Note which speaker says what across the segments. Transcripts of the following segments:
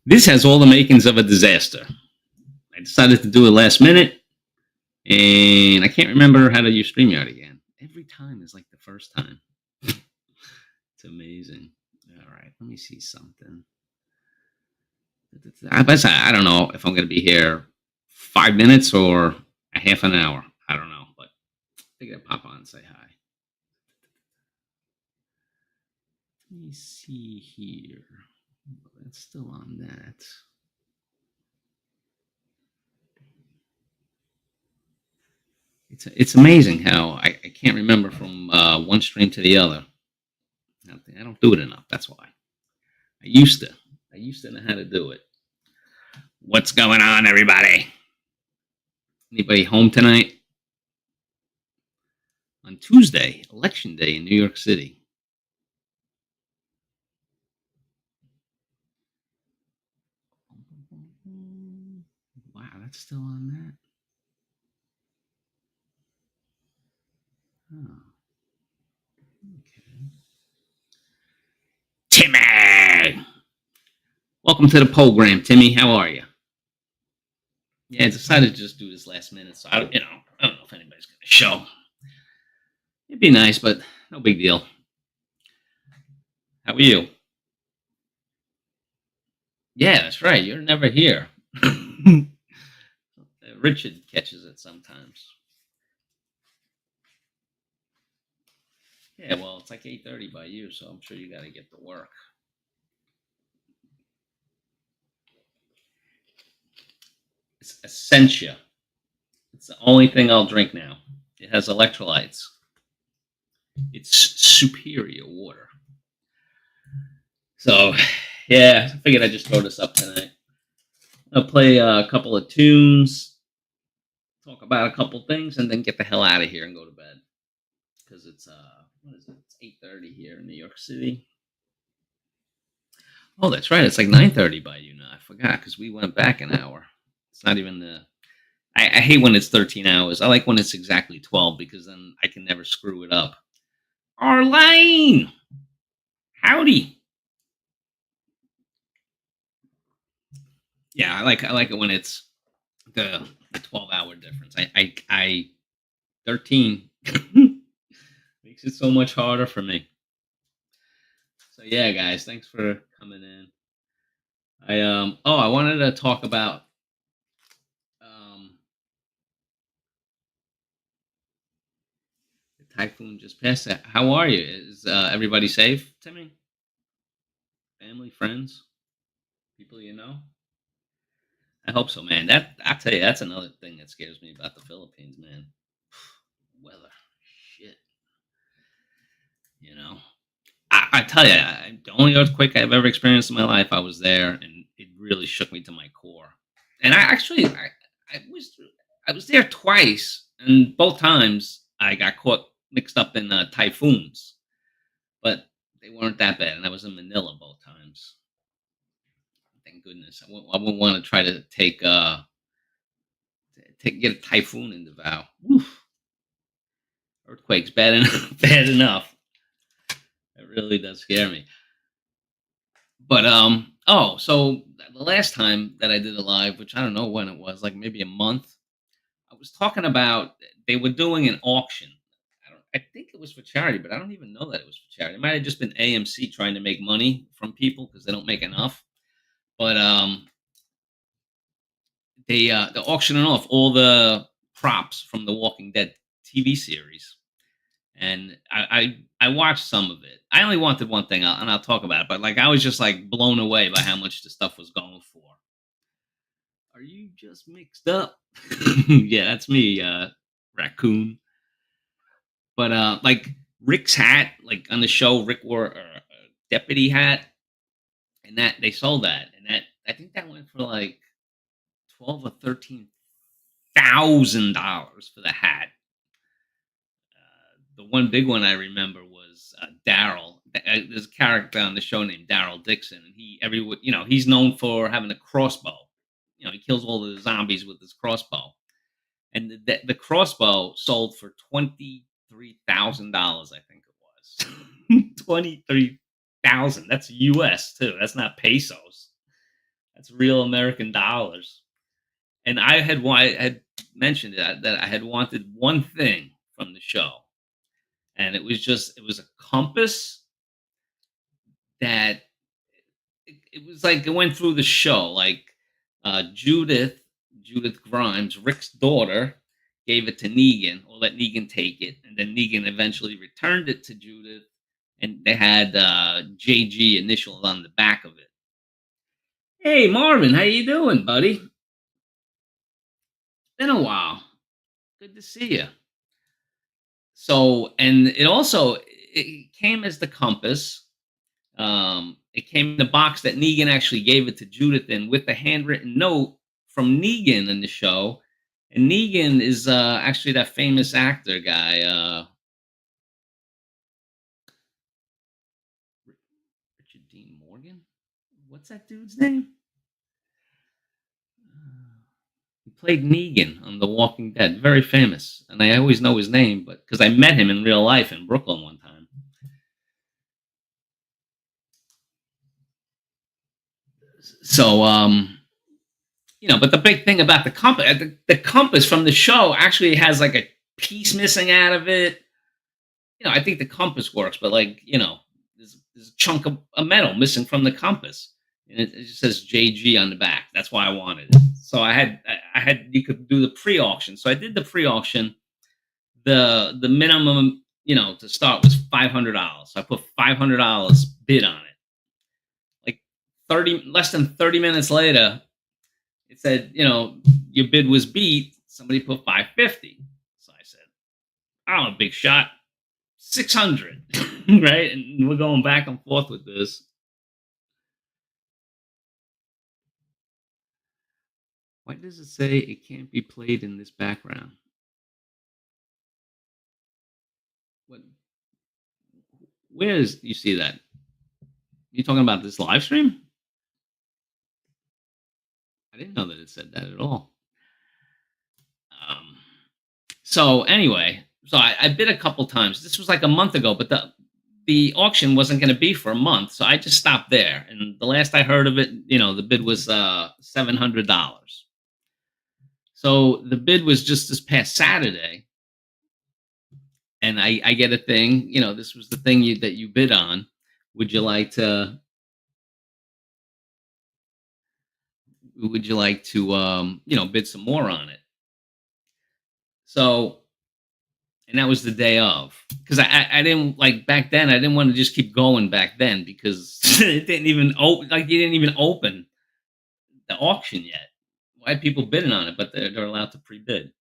Speaker 1: This has all the makings of a disaster. I decided to do it last minute, and I can't remember how to use StreamYard again. Every time is like the first time. It's amazing. All right, let me see something. I don't know if I'm going to be here 5 minutes or a half an hour. I don't know, but I think I'll pop on and say hi. Let me see here. It's still on that. It's amazing how I can't remember from one stream to the other. I don't do it enough. That's why. I used to. I used to know how to do it. What's going on, everybody? Anybody home tonight? On Tuesday, Election Day in New York City. Wow, that's still on that. Oh. Okay. Timmy! Welcome to the program, Timmy. How are you? Yeah, I decided to just do this last minute, so I don't know if anybody's going to show. It'd be nice, but no big deal. How are you? Yeah, that's right. You're never here. Richard catches it sometimes. Yeah, well, it's like 8:30 by you, so I'm sure you got to get to work. It's Essentia. It's the only thing I'll drink now. It has electrolytes. It's superior water. So, yeah, I figured I'd just throw this up tonight. I'll play a couple of tunes, talk about a couple things, and then get the hell out of here and go to bed. Because it's, what is it? It's 8:30 here in New York City. Oh, that's right. It's like 9:30 by you now. I forgot because we went back an hour. It's not even the... I hate when it's 13 hours. I like when it's exactly 12 because then I can never screw it up. Arlene! Howdy! Yeah, I like it when it's the 12-hour difference. I 13 makes it so much harder for me. So yeah, guys, thanks for coming in. I wanted to talk about the typhoon just passed. How are you? Is everybody safe, Timmy? Family, friends, people you know? I hope so, man. I tell you, that's another thing that scares me about the Philippines, man. Weather, shit. You know, I tell you, the only earthquake I've ever experienced in my life, I was there, and it really shook me to my core. And I was I was there twice, and both times I got caught mixed up in typhoons, but they weren't that bad, and I was in Manila both times. Thank goodness. I wouldn't want to try to get a typhoon in Davao. Oof. Earthquakes bad enough. Bad enough. It really does scare me. But so the last time that I did a live, which I don't know when it was, like maybe a month, I was talking about they were doing an auction. I think it was for charity, but I don't even know that it was for charity. It might have just been AMC trying to make money from people because they don't make enough. But they're auctioning off all the props from the Walking Dead TV series, and I watched some of it. I only wanted one thing, and I'll talk about it. But like I was just like blown away by how much the stuff was going for. Are you just mixed up? Yeah, that's me, raccoon. But like Rick's hat, like on the show, Rick wore a deputy hat, and that they sold that, and that I think that went for like 12 or $13,000 for the hat. The one big one I remember was Daryl. There's a character on the show named Daryl Dixon, and he's known for having a crossbow. You know, he kills all the zombies with his crossbow, and the crossbow sold for $23,000. I think it was 23,000. That's U.S. too. That's not pesos. That's real American dollars. And I had mentioned that I had wanted one thing from the show, and it was a compass that it was like it went through the show. Like Judith Grimes, Rick's daughter, gave it to Negan or let Negan take it, and then Negan eventually returned it to Judith, and they had JG initials on the back of it. Hey Marvin, how you doing, buddy? Been a while. Good to see you. So, and it came as the compass. It came in the box that Negan actually gave it to Judith in with the handwritten note from Negan in the show. And Negan is actually that famous actor guy, Richard Dean Morgan. What's that dude's name? He played Negan on The Walking Dead. Very famous, and I always know his name, but because I met him in real life in Brooklyn one time. So, but the big thing about the compass from the show actually has like a piece missing out of it. I think the compass works, but there's a chunk of a metal missing from the compass, and it just says JG on the back. That's why I wanted it. So you could do the pre-auction. So I did the pre-auction. The minimum, to start was $500. So I put $500 bid on it. Like less than 30 minutes later, it said, your bid was beat. Somebody put 550. So I said, I'm a big shot. 600, right? And we're going back and forth with this. Why does it say it can't be played in this background? What? Where is you see that? You talking about this live stream? I didn't know that it said that at all. So anyway, I bid a couple times. This was like a month ago, but the auction wasn't going to be for a month, so I just stopped there. And the last I heard of it, the bid was $700. So the bid was just this past Saturday, and I get a thing. This was the thing that you bid on. Would you like to? Bid some more on it? So, and that was the day of, because I didn't like back then. I didn't want to just keep going back then because it didn't even open. Like you didn't even open the auction yet. Why had people bidding on it? But they're allowed to pre-bid.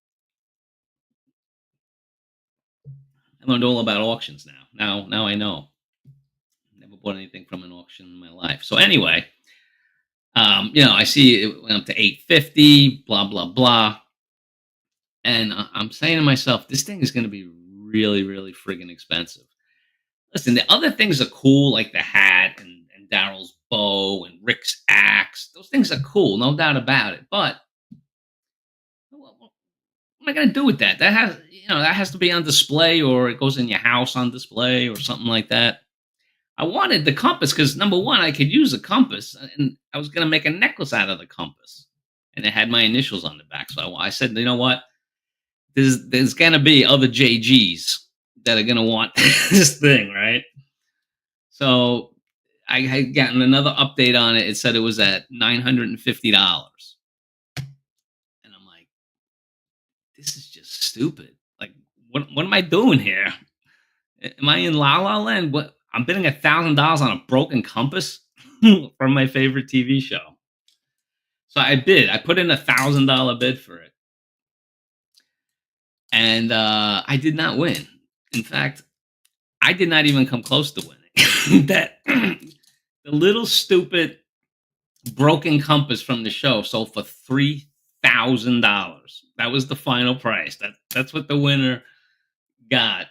Speaker 1: I learned all about auctions now. Now I know. Never bought anything from an auction in my life. So anyway, I see it went up to 850. Blah blah blah. And I'm saying to myself, this thing is going to be really, really friggin' expensive. Listen, the other things are cool, like the hat and Daryl's bow and Rick's axe. Those things are cool, no doubt about it. But what am I going to do with that? That has to be on display, or it goes in your house on display, or something like that. I wanted the compass because, number one, I could use a compass, and I was going to make a necklace out of the compass, and it had my initials on the back. So I said, you know what? There's gonna be other JGs that are gonna want this thing, right? So I had gotten another update on it. It said it was at $950, and I'm like, this is just stupid. Like, what am I doing here? Am I in La La Land? What? I'm bidding $1,000 on a broken compass from my favorite TV show. So I bid. I put in $1,000 bid for it. And I did not win. In fact, I did not even come close to winning. That the little stupid broken compass from the show sold for $3,000. That was the final price. That's what the winner got.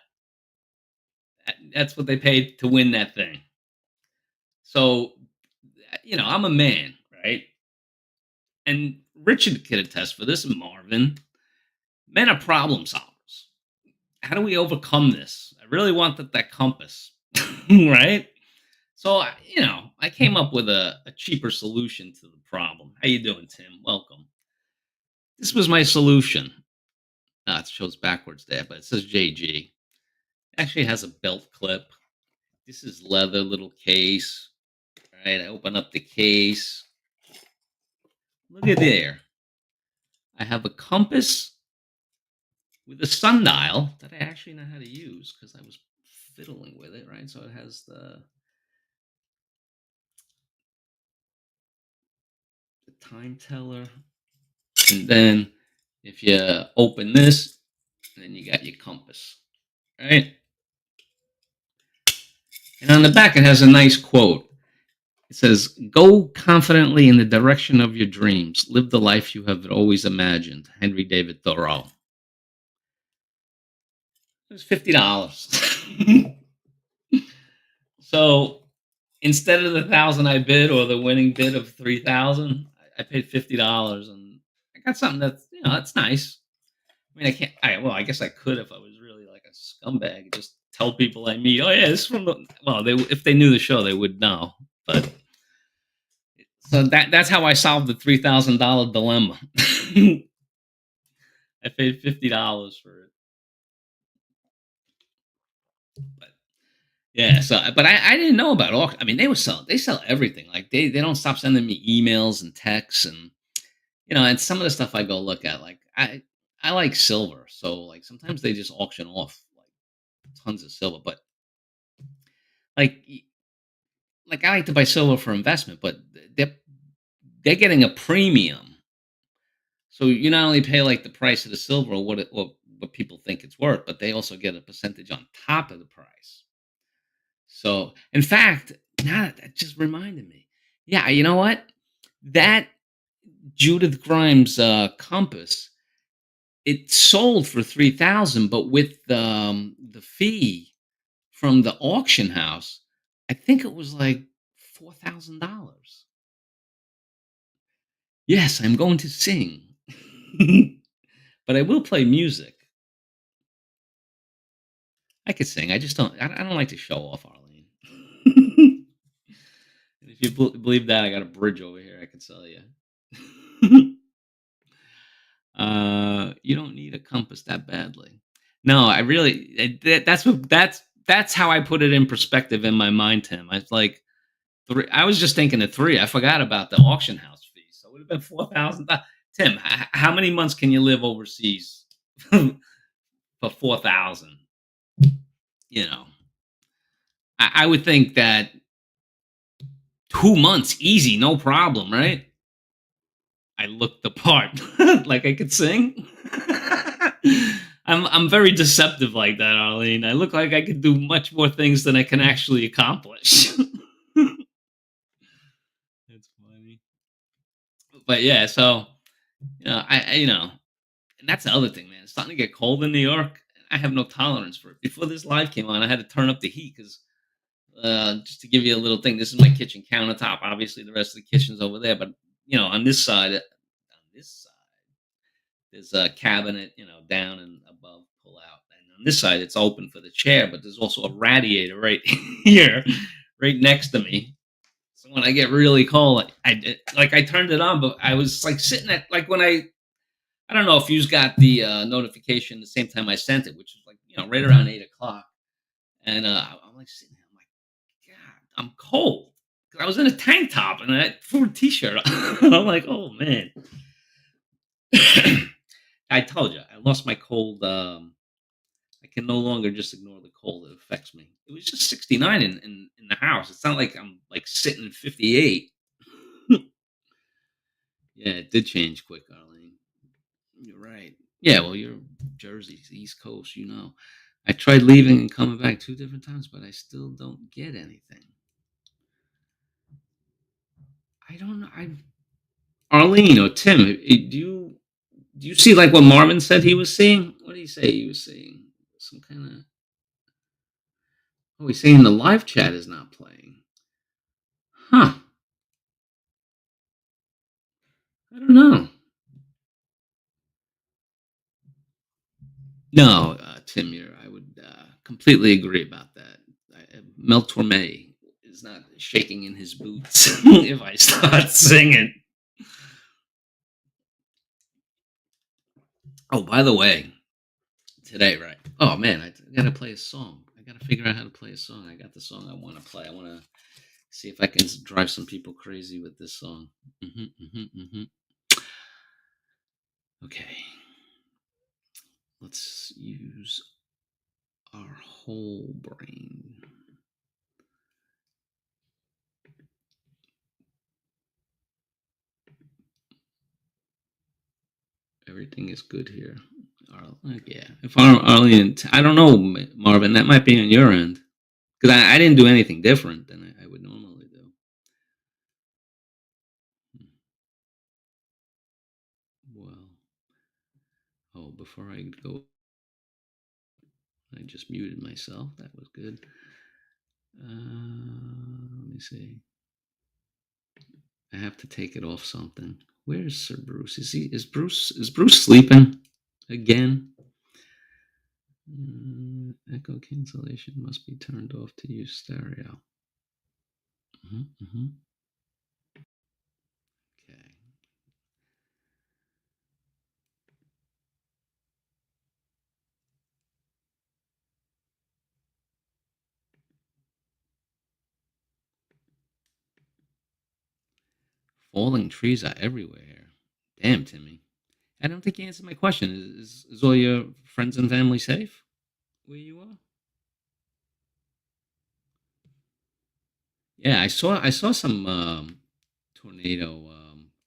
Speaker 1: That's what they paid to win that thing. So, I'm a man, right? And Richard could attest for this, and Marvin. Men are problem solvers. How do we overcome this? I really wanted that compass, right? So, I came up with a cheaper solution to the problem. How you doing, Tim? Welcome. This was my solution. It shows backwards there, but it says JG. Actually has a belt clip. This is leather little case. Right, I open up the case. Look at there. I have a compass with a sundial that I actually know how to use because I was fiddling with it, right? So it has the time teller. And then if you open this, then you got your compass, right? And on the back, it has a nice quote. It says, "Go confidently in the direction of your dreams. Live the life you have always imagined." Henry David Thoreau. It was $50. So instead of the 1,000 I bid or the winning bid of 3,000, I paid $50, and I got something that's that's nice. I mean, I can't. I guess I could if I was really like a scumbag. Just tell people I meet. Oh yeah, it's from the. Well, they if they knew the show, they would know. But so that's how I solved the $3,000 dilemma. I paid $50 for it. But yeah, so but I didn't know about auction. I mean, they sell everything. Like they don't stop sending me emails and texts, and and some of the stuff I go look at. Like I like silver, so like sometimes they just auction off like tons of silver. But like I like to buy silver for investment, but they're they're getting a premium. So you not only pay like the price of the silver or what people think it's worth, but they also get a percentage on top of the price. So in fact, now that just reminded me. Yeah, you know what? That Judith Grimes compass, it sold for 3,000, but with the fee from the auction house, I think it was like $4,000. Yes, I'm going to sing. But I will play music. I could sing. I just don't. I don't like to show off, Arlene. And if you believe that, I got a bridge over here. I can sell you. You don't need a compass that badly. No, I really. That's how I put it in perspective in my mind, Tim. I was like three. I was just thinking of three. I forgot about the auction house fee. So it would have been $4,000. Tim, how many months can you live overseas for 4,000? You know, I would think that 2 months, easy, no problem, right? I looked the part, like I could sing. I'm very deceptive like that, Arlene. I look like I could do much more things than I can actually accomplish. That's funny. But yeah, so and that's the other thing, man. It's starting to get cold in New York. I have no tolerance for it. Before this live came on, I had to turn up the heat because just to give you a little thing, this is my kitchen countertop. Obviously, the rest of the kitchen's over there, but on this side, there's a cabinet, down and above, pull out, and on this side, it's open for the chair, but there's also a radiator right here, right next to me. So when I get really cold, I turned it on, but I was like sitting at like when I don't know if you got the notification the same time I sent it, which was like right around 8 o'clock, and I'm like sitting there, I'm like, God, I'm cold. 'Cause I was in a tank top and I threw a t-shirt on. I'm like, oh man. I told you, I lost my cold. I can no longer just ignore the cold. It affects me. It was just 69 in the house. It's not like I'm like sitting at 58. Yeah, it did change quick, Arlene. You're right. Yeah, well, you're Jersey, East Coast, I tried leaving and coming back 2 different times, but I still don't get anything. I don't know. Arlene or Tim, do you see like what Marvin said he was seeing? What did he say he was seeing? Some kind of. Oh, he's saying the live chat is not playing. Huh. I don't know. No, Tim, I would completely agree about that. Mel Torme is not shaking in his boots if I start singing. Oh, by the way, today, right? Oh man, I gotta play a song. I gotta figure out how to play a song. I got the song I want to play. I want to see if I can drive some people crazy with this song. Okay, let's use our whole brain. Everything is good here. Yeah. If Arlene, I don't know, Marvin, that might be on your end. Because I didn't do anything different than I would normally do. Well, before I go, I just muted myself. That was good. Let me see. I have to take it off something. Where's Sir Bruce? Is Bruce sleeping again? Echo cancellation must be turned off to use stereo. Okay. Falling trees are everywhere. Damn, Timmy. I don't think you answered my question. Is all your friends and family safe where you are? Yeah, I saw some tornado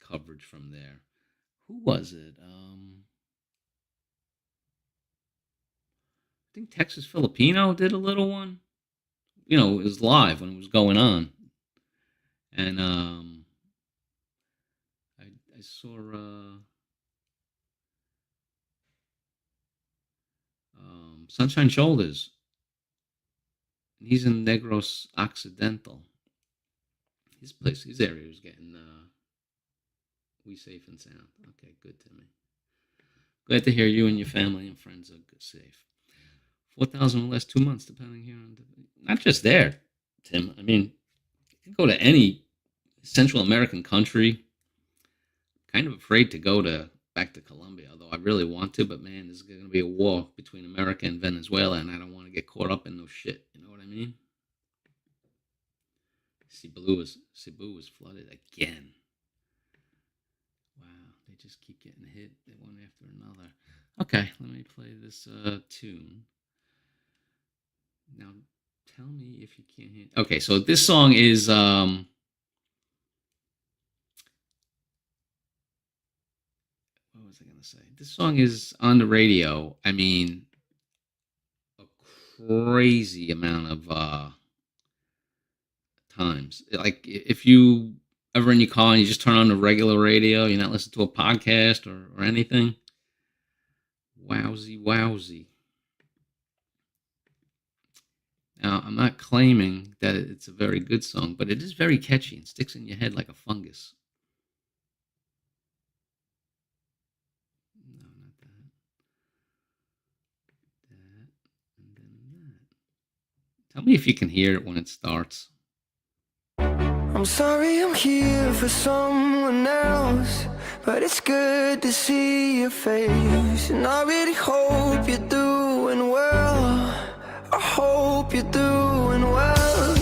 Speaker 1: coverage from there. Who was it? I think Texas Filipino did a little one. You know, it was live when it was going on, and I saw Sunshine Shoulders. He's in Negros Occidental. His area is getting we safe and sound. Okay, good, Timmy. Glad to hear you and your family and friends are good, safe. 4,000 or less 2 months, depending here on not just there, Tim. I mean, you can go to any Central American country. Kind of afraid to go back to Colombia, although I really want to. But man, there's going to be a war between America and Venezuela, and I don't want to get caught up in no shit. You know what I mean? Cebu was flooded again. Wow, they just keep getting hit one after another. Okay, let me play this tune. Now, tell me if you can't hear. Okay, so this song is what was I gonna say? This song is on the radio. I mean, a crazy amount of times. Like if you ever in your car and you just turn on the regular radio, you're not listening to a podcast or anything. Wowsy. Now, I'm not claiming that it's a very good song, but it is very catchy and sticks in your head like a fungus. No, not that. That, and then that. Tell me if you can hear it when it starts.
Speaker 2: I'm sorry I'm here for someone else, but it's good to see your face. And I really hope you're doing well. I hope you're doing well.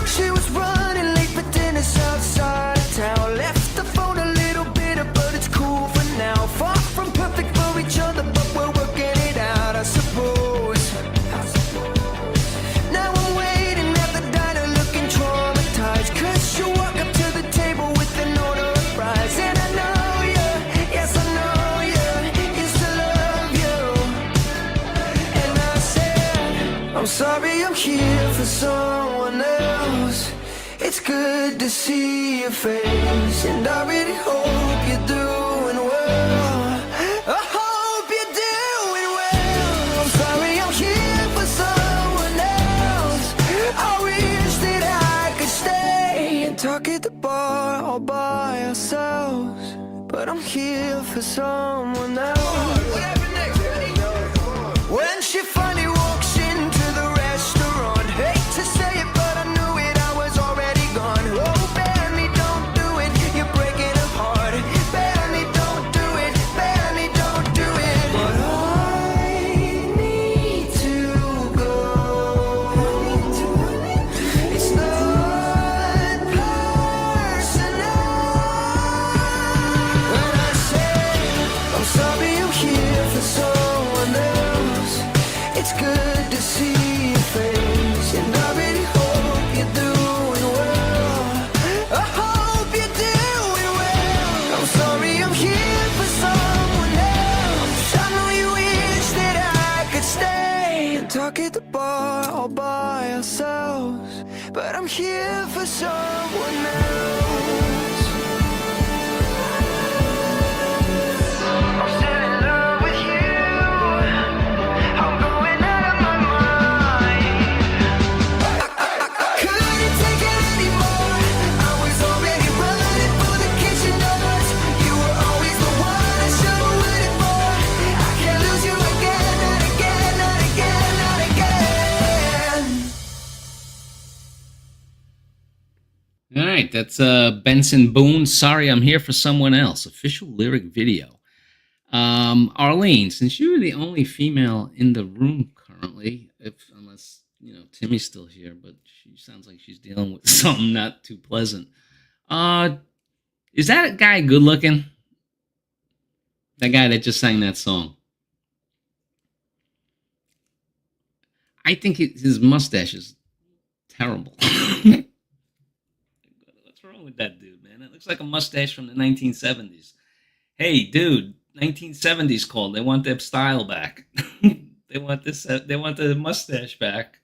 Speaker 2: She was running late for dinner outside of town. Left the phone a little bitter, but it's cool for now. Far from perfect for each other, but we're working it out, I suppose. Now I'm waiting at the diner looking traumatized, 'cause you walk up to the table with an order of fries. And I know you, yes I know you, used to love you. And I said, I'm sorry I'm here for someone else. It's good to see your face, and I really hope you're doing well. I hope you're doing well. I'm sorry I'm here for someone else. I wish that I could stay and talk at the bar all by ourselves, but I'm here for someone else. When she finally by ourselves, but I'm here for someone else. I'm still in love with you. I'm going out of my mind. I couldn't take it anymore. I was already running for the kitchen doors. You were always the one I should have waited for. I can't lose you again, not again, not again, not again.
Speaker 1: All right, that's Benson Boone. Sorry, I'm here for someone else. Official lyric video. Arlene, since you're the only female in the room currently, unless Timmy's still here, but she sounds like she's dealing with something not too pleasant. Is that guy good looking? That guy that just sang that song. I think his mustache is terrible. What's wrong with that dude, man? It looks like a mustache from the 1970s. Hey, dude, 1970s called. They want their style back. They want this. They want the mustache back.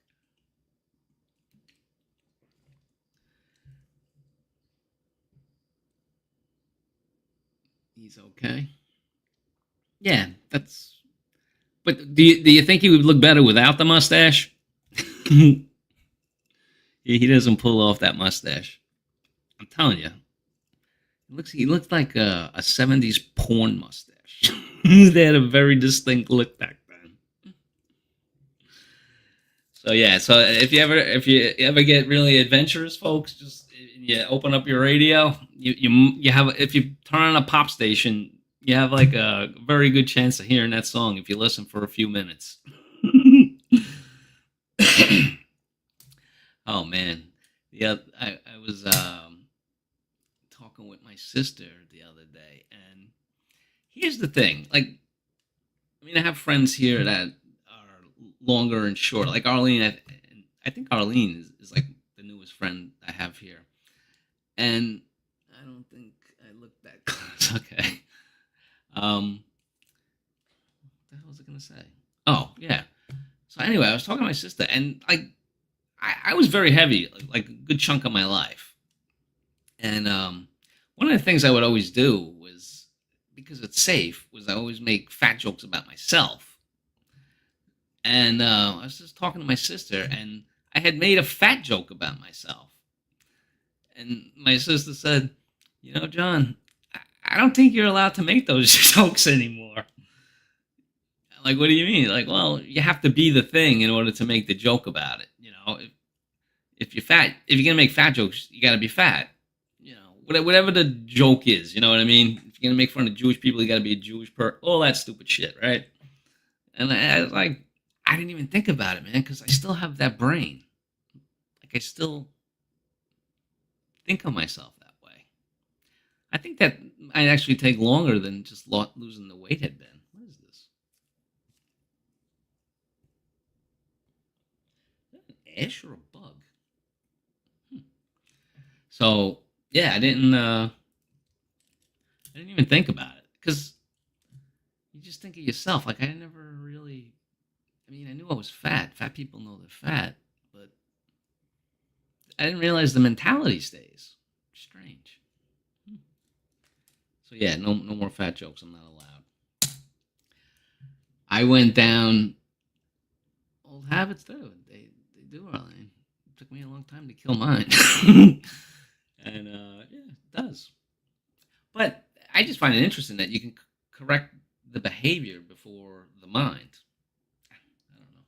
Speaker 1: He's okay. Yeah, that's. But do you think he would look better without the mustache? He doesn't pull off that mustache. I'm telling you, he looks like a 70s porn mustache. They had a very distinct look back then. So yeah, so if you ever get really adventurous, folks, just open up your radio. You have, if you turn on a pop station, you have like a very good chance of hearing that song if you listen for a few minutes. Oh man, I was talking with my sister the other day, and here's the thing. Like, I mean, I have friends here that are longer and short. Like Arlene, I think Arlene is like the newest friend I have here, and I don't think I look that close. Okay. What the hell was I gonna say? Oh yeah. So anyway, I was talking to my sister, and like I was very heavy, like a good chunk of my life. And one of the things I would always do was, because it's safe, was I always make fat jokes about myself. And I was just talking to my sister, and I had made a fat joke about myself. And my sister said, John, I don't think you're allowed to make those jokes anymore. Like, what do you mean? Like, well, you have to be the thing in order to make the joke about it. If you're fat, if you're gonna make fat jokes, you gotta be fat. Whatever the joke is, you know what I mean? If you're gonna make fun of Jewish people, you gotta be a Jewish person. All that stupid shit, right? And I was like, I didn't even think about it, man, because I still have that brain. Like, I still think of myself that way. I think that might actually take longer than just losing the weight had been. What is this? Is that an ash or a bug? So yeah, I didn't even think about it, because you just think of yourself. Like, I never really. I mean, I knew I was fat. Fat people know they're fat, but I didn't realize the mentality stays. Strange. So yeah, no more fat jokes. I'm not allowed. I went down old habits too. They do, Arlene. It took me a long time to kill mine. And yeah, it does. But I just find it interesting that you can correct the behavior before the mind. I don't know.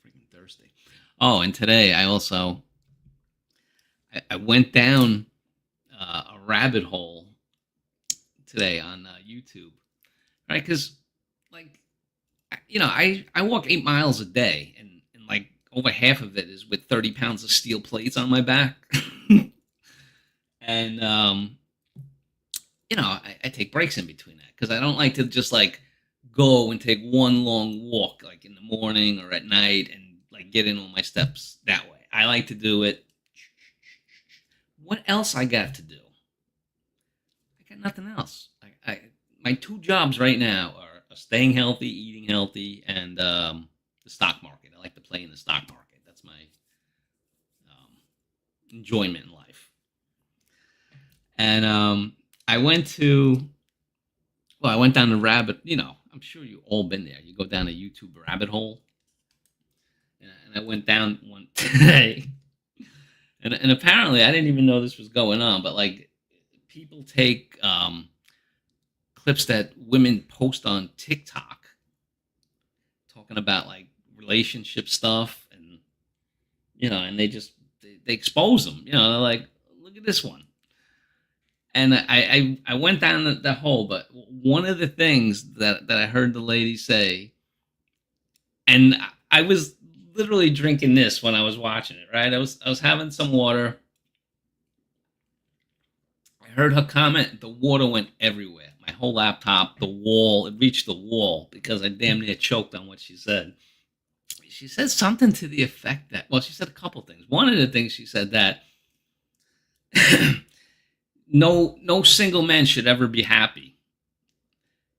Speaker 1: Freaking thirsty. Oh, and today I also I went down a rabbit hole today on YouTube, right? Because like I walk 8 miles a day, and like over half of it is with 30 pounds of steel plates on my back. And, I take breaks in between that, because I don't like to just like go and take one long walk, like in the morning or at night, and like get in all my steps that way. I like to do it. What else I got to do? I got nothing else. My 2 jobs right now are a staying healthy, eating healthy, and the stock market. I like to play in the stock market. That's my enjoyment in life. And I went down the rabbit. I'm sure you've all been there. You go down a YouTube rabbit hole, and I went down one today, and apparently I didn't even know this was going on. But like, people take clips that women post on TikTok, talking about like relationship stuff, and and they expose them. They're like, look at this one. And I went down the hole, but one of the things that I heard the lady say, and I was literally drinking this when I was watching it, right? I was having some water. I heard her comment. The water went everywhere. My whole laptop, the wall, it reached the wall because I damn near choked on what she said. She said something to the effect that, well, she said a couple things. One of the things she said that no single man should ever be happy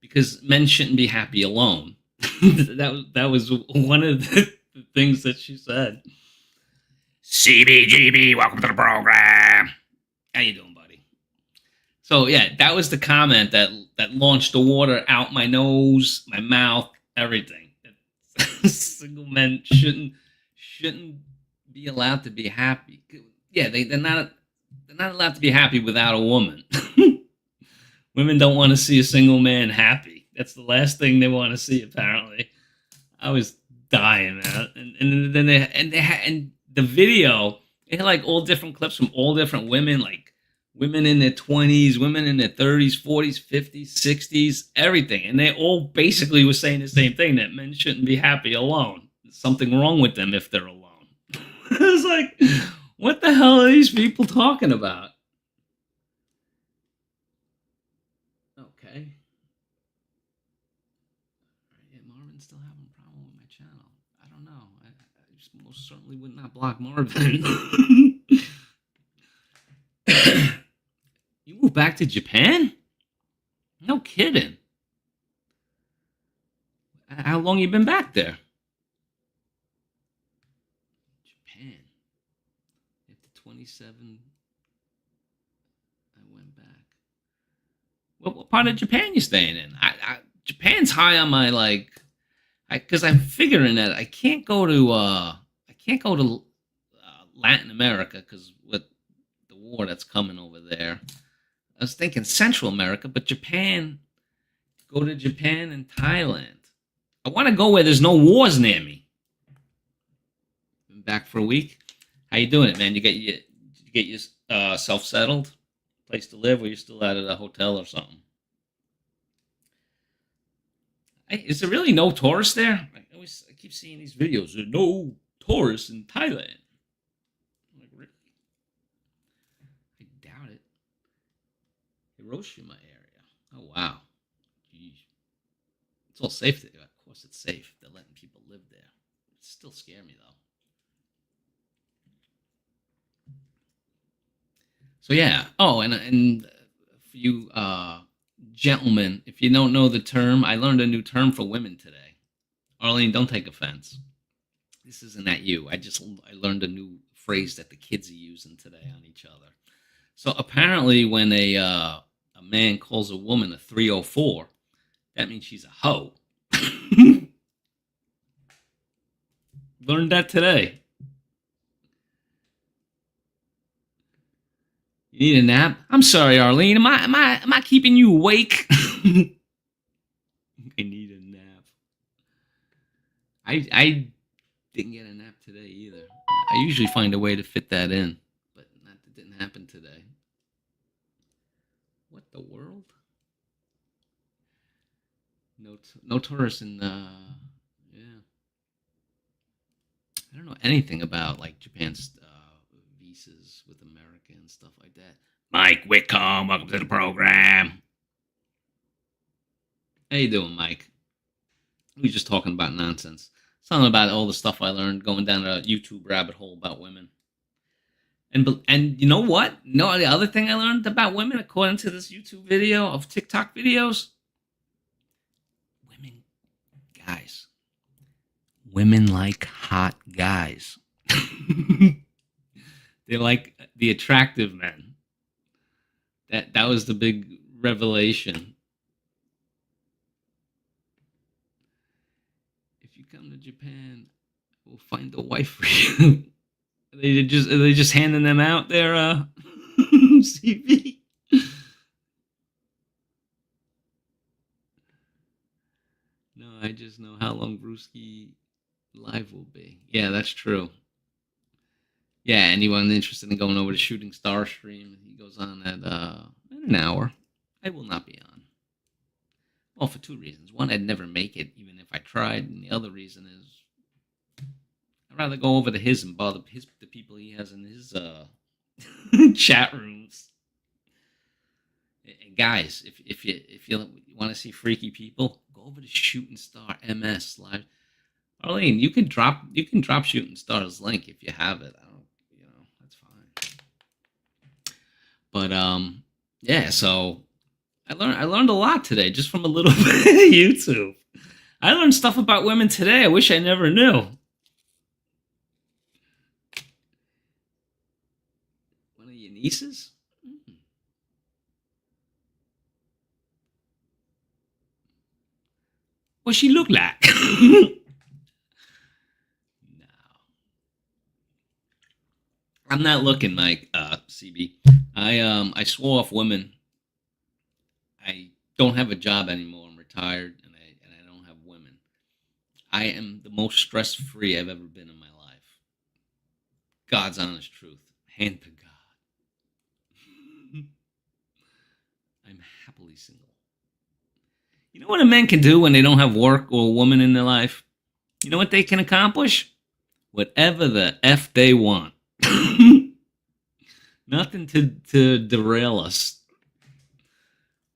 Speaker 1: because men shouldn't be happy alone. that was one of the things that she said. CBGB, welcome to the program. How you doing, buddy? So yeah, that was the comment that launched the water out my nose, my mouth, everything. Single men shouldn't be allowed to be happy. Yeah, they're not allowed to be happy without a woman. Women don't want to see a single man happy. That's the last thing they want to see, apparently. I was dying, man. And then they had the video. They had like all different clips from all different women, like women in their 20s, women in their 30s, 40s, 50s, 60s, everything. And they all basically were saying the same thing, that men shouldn't be happy alone. There's something wrong with them if they're alone. I was like, what the hell are these people talking about? Okay. Yeah, Marvin's still having a problem with my channel. I don't know. I most certainly would not block Marvin. You moved back to Japan? No kidding. How long you been back there? Japan. After 27, I went back. What part of Japan you staying in? Japan's high on my because I'm figuring that I can't go to Latin America because with the war that's coming over there. I was thinking Central America, but Japan. Go to Japan and Thailand. I want to go where there's no wars near me. Been back for a week. How you doing it, man? You get yourself settled, place to live, or you still out at a hotel or something? Is there really no tourists there? I keep seeing these videos. There's no tourists in Thailand. I'm like, really? I doubt it. Hiroshima area. Oh wow. Jeez. It's all safe there. Of course, it's safe. They're letting people live there. It still scare me though. So yeah. Oh, and for you gentlemen, if you don't know the term, I learned a new term for women today. Arlene, don't take offense. This isn't at you. I learned a new phrase that the kids are using today on each other. So apparently, when a man calls a woman a 304, that means she's a hoe. Learned that today. You need a nap? I'm sorry, Arlene. Am I keeping you awake? I need a nap. I didn't get a nap today either. I usually find a way to fit that in, but that didn't happen today. What the world? No tourists in yeah. I don't know anything about like Japan's visas with America and stuff like that. Mike Whitcomb, welcome to the program. How you doing, Mike? We were just talking about nonsense. Something about all the stuff I learned going down a YouTube rabbit hole about women. And you know what? The other thing I learned about women, according to this YouTube video of TikTok videos, women Guys, women like hot guys. They like the attractive men. That was the big revelation. If you come to Japan, we'll find a wife for you. Are they just handing them out their CV? No, I just know how long Brewski live will be. Yeah, that's true. Yeah, anyone interested in going over to Shooting Star stream, he goes on at an hour. I will not be on. Well, for two reasons. One, I'd never make it, even if I tried. And the other reason is I'd rather go over to his and bother the people he has in his chat rooms. And guys, if you want to see freaky people, go over to Shooting Star MS live. Arlene, you can drop Shooting Star's link if you have it. That's fine. But yeah, so I learned a lot today just from a little bit of YouTube. I learned stuff about women today I wish I never knew. One of your nieces? What she look like? No. I'm not looking, Mike, CB. I swore off women. I don't have a job anymore. I'm retired, and I don't have women. I am the most stress-free I've ever been in my life. God's honest truth. Hand to God. I'm happily single. You know what a man can do when they don't have work or a woman in their life? You know what they can accomplish? Whatever the F they want. Nothing to derail us.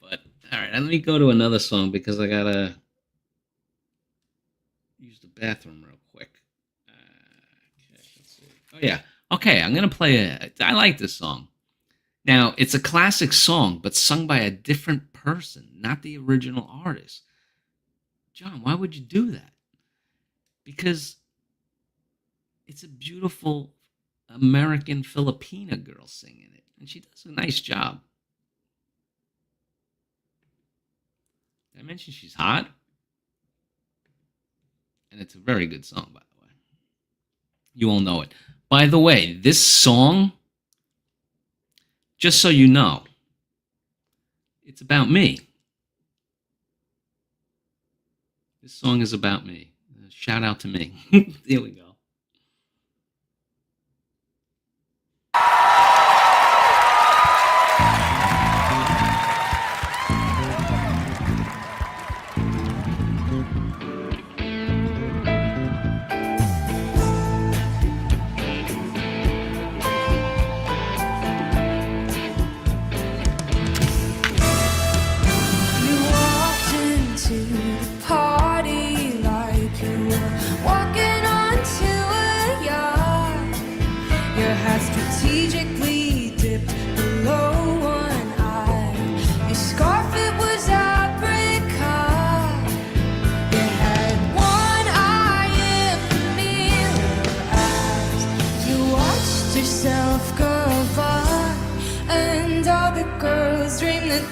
Speaker 1: But, all right, let me go to another song because I got to use the bathroom real quick. Okay, let's see. Oh, yeah. Okay, I'm going to play I like this song. Now, it's a classic song, but sung by a different person, not the original artist. John, why would you do that? Because it's a beautiful American Filipina girl singing it, and she does a nice job. Did I mention she's hot? And it's a very good song, by the way. You all know it. By the way, this song, just so you know, it's about me. This song is about me. Shout out to me. Here we go.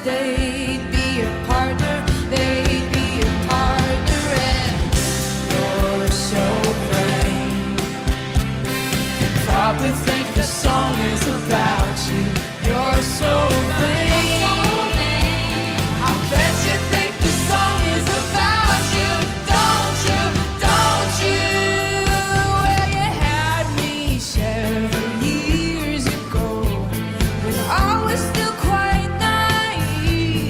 Speaker 2: They'd be a partner, they'd be a partner, and you're so vain. You probably think the song is about you. You're so vain. I bet you think the song is about you. Don't you? Well, you had me several years ago when I was still quite naive.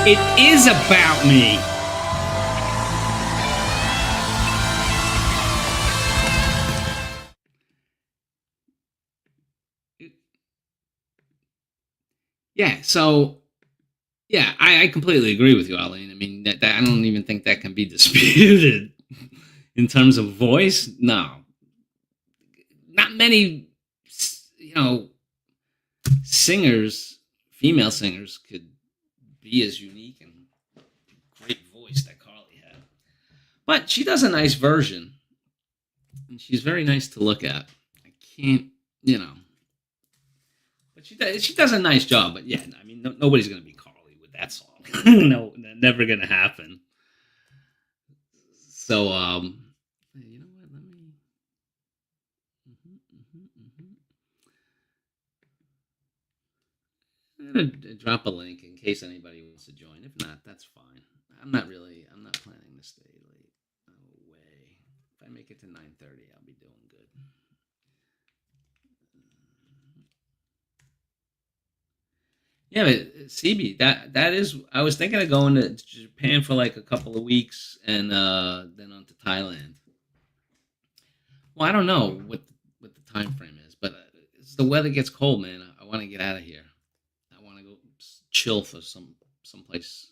Speaker 1: It is about me. Yeah, so yeah, I completely agree with you, Eileen. I mean, that I don't even think that can be disputed in terms of voice. No, not many, you know, singers, female singers, could be as unique and great voice that Carly had. But she does a nice version, and she's very nice to look at. I can't, you know, but she does a nice job. But yeah, I mean, nobody's gonna be Carly with that song. No, never gonna happen. So, you know what? Let me. I'm gonna drop a link in case anybody wants to join. If not, that's fine. I'm not planning to stay late. No way. If I make it to 9:30, I'll be doing good. Yeah, but CB, that is. I was thinking of going to Japan for like a couple of weeks and then on to Thailand. Well, I don't know what the time frame is, but as the weather gets cold, man, I want to get out of here. I want to go chill for someplace.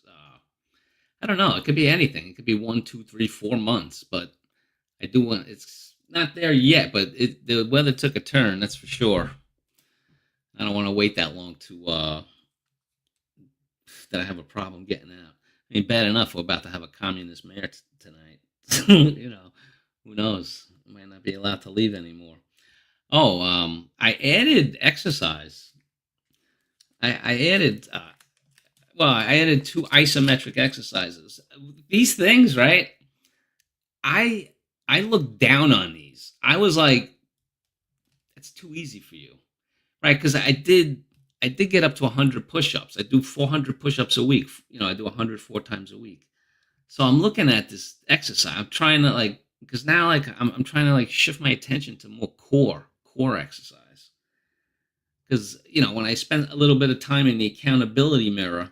Speaker 1: I don't know. It could be anything. It could be 1, 2, 3, 4 months, but I do want. It's not there yet, but the weather took a turn. That's for sure. I don't want to wait that long to that I have a problem getting out. I mean, bad enough we're about to have a communist mayor tonight. You know, who knows? I might not be allowed to leave anymore. Oh, I added exercise. I added. I added 2 isometric exercises. These things, right? I looked down on these. I was like, "It's too easy for you." Right, because I did get up to 100 push-ups. I do 400 push-ups a week. You know, I do 100 4 times a week. So I'm looking at this exercise. I'm trying to like, because now like I'm trying to like shift my attention to more core exercise. Because you know, when I spend a little bit of time in the accountability mirror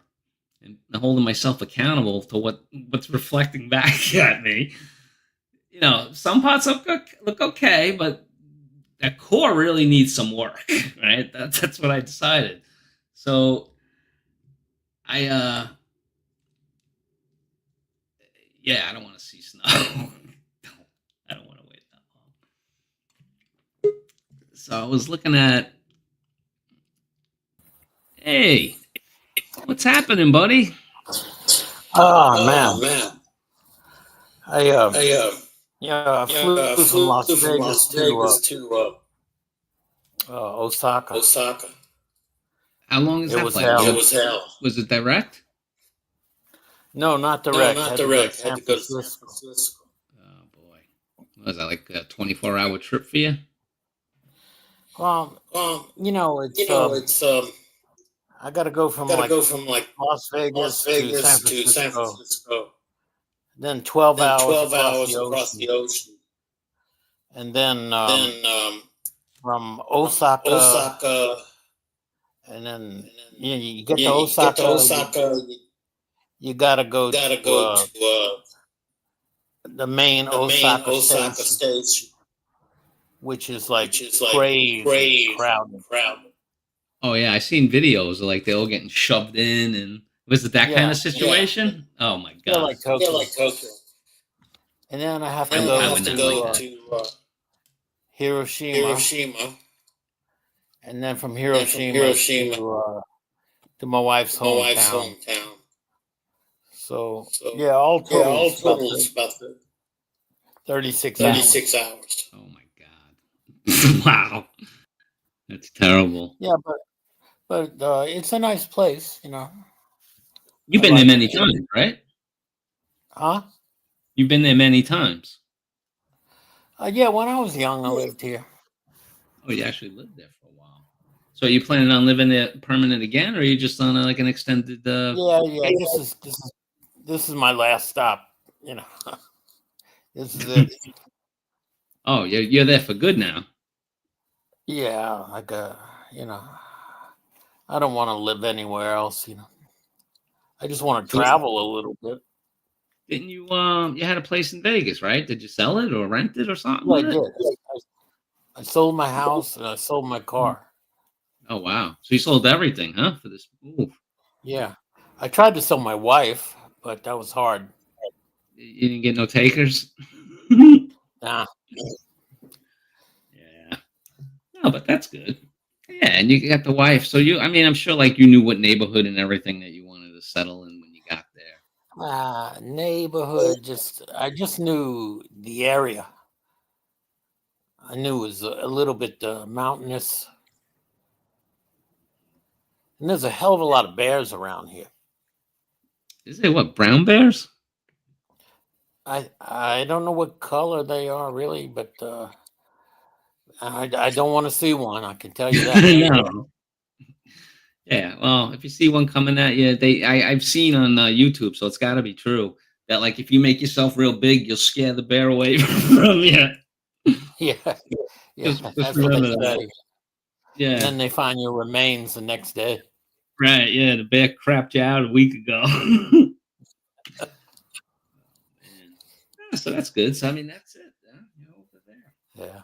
Speaker 1: and holding myself accountable to what's reflecting back at me, you know, some parts look okay, but that core really needs some work, right? That's what I decided. So I yeah, I don't want to see snow. I don't want to wait that long. So I was looking at, hey, what's happening, buddy?
Speaker 3: Oh man, I flew from Las Vegas to Osaka.
Speaker 1: How long is
Speaker 3: It
Speaker 1: that
Speaker 3: was
Speaker 1: flight?
Speaker 3: hell.
Speaker 1: Was it direct?
Speaker 3: No, not direct. Had to go to San Francisco.
Speaker 1: Oh boy, was that like a 24-hour trip for you?
Speaker 3: Well, you know, it's I got to go from like Las Vegas to San Francisco, then 12 hours across the ocean, and then from Osaka, and then you get to Osaka. You got to go to the main Osaka station, which is like crazy crowded.
Speaker 1: Oh yeah, I seen videos of like they all getting shoved in, and was it that kind of situation? Yeah. Oh my god!
Speaker 3: Like Tokyo. And then I have to go to Hiroshima, and then from Hiroshima to my wife's hometown. So yeah, all total is about 36 hours.
Speaker 1: Oh my god! Wow, that's terrible.
Speaker 3: Yeah, but it's a nice place, you know.
Speaker 1: You've been there many times, right?
Speaker 3: Huh?
Speaker 1: You've been there many times.
Speaker 3: Yeah, when I was young, I lived here.
Speaker 1: Oh, you actually lived there for a while. So are you planning on living there permanent again, or are you just on like an extended?
Speaker 3: Yeah. This is my last stop. You know, this is it.
Speaker 1: Oh, you're there for good now.
Speaker 3: Yeah, you know, I don't want to live anywhere else. You know, I just want to
Speaker 1: So
Speaker 3: travel a little bit.
Speaker 1: didn't you you had a place in Vegas, right? Did you sell it or rent it or something
Speaker 3: Yeah, I
Speaker 1: with
Speaker 3: did.
Speaker 1: it?
Speaker 3: I sold my house and I sold my car.
Speaker 1: Oh wow. So you sold everything, huh? For this move.
Speaker 3: Yeah. I tried to sell my wife, but that was hard.
Speaker 1: You didn't get no takers?
Speaker 3: Nah.
Speaker 1: Yeah. No, but that's good. Yeah, and you got the wife. So I mean, I'm sure like you knew what neighborhood and everything that you wanted to settle in when you got there.
Speaker 3: Neighborhood, I just knew the area. I knew it was a little bit mountainous. And there's a hell of a lot of bears around here.
Speaker 1: Is it what, brown bears?
Speaker 3: I don't know what color they are really, but I don't want to see one. I can tell you that.
Speaker 1: No. Yeah, well, if you see one coming at you, I've seen on YouTube, so it's got to be true that like if you make yourself real big, you'll scare the bear away from you.
Speaker 3: Yeah, yeah,
Speaker 1: Just
Speaker 3: that's what they
Speaker 1: remember that.
Speaker 3: say. And
Speaker 1: Yeah,
Speaker 3: then they find your remains the next day.
Speaker 1: right. Yeah, the bear crapped you out a week ago. Man. Yeah, so that's good. So I mean, that's it. Huh? You're over there.
Speaker 3: Yeah,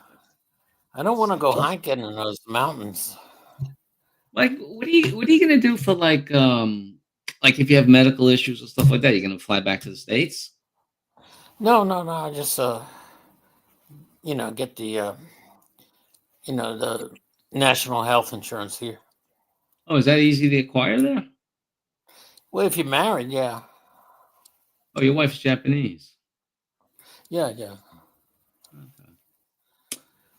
Speaker 3: I don't want to go hiking in those mountains.
Speaker 1: Like, what are you gonna do for like if you have medical issues or stuff like that? You're gonna fly back to the States?
Speaker 3: No, no, no. I just get the the national health insurance here.
Speaker 1: Oh, is that easy to acquire there?
Speaker 3: Well, if you're married, yeah,
Speaker 1: Oh, your wife's Japanese.
Speaker 3: yeah, yeah.
Speaker 1: Okay.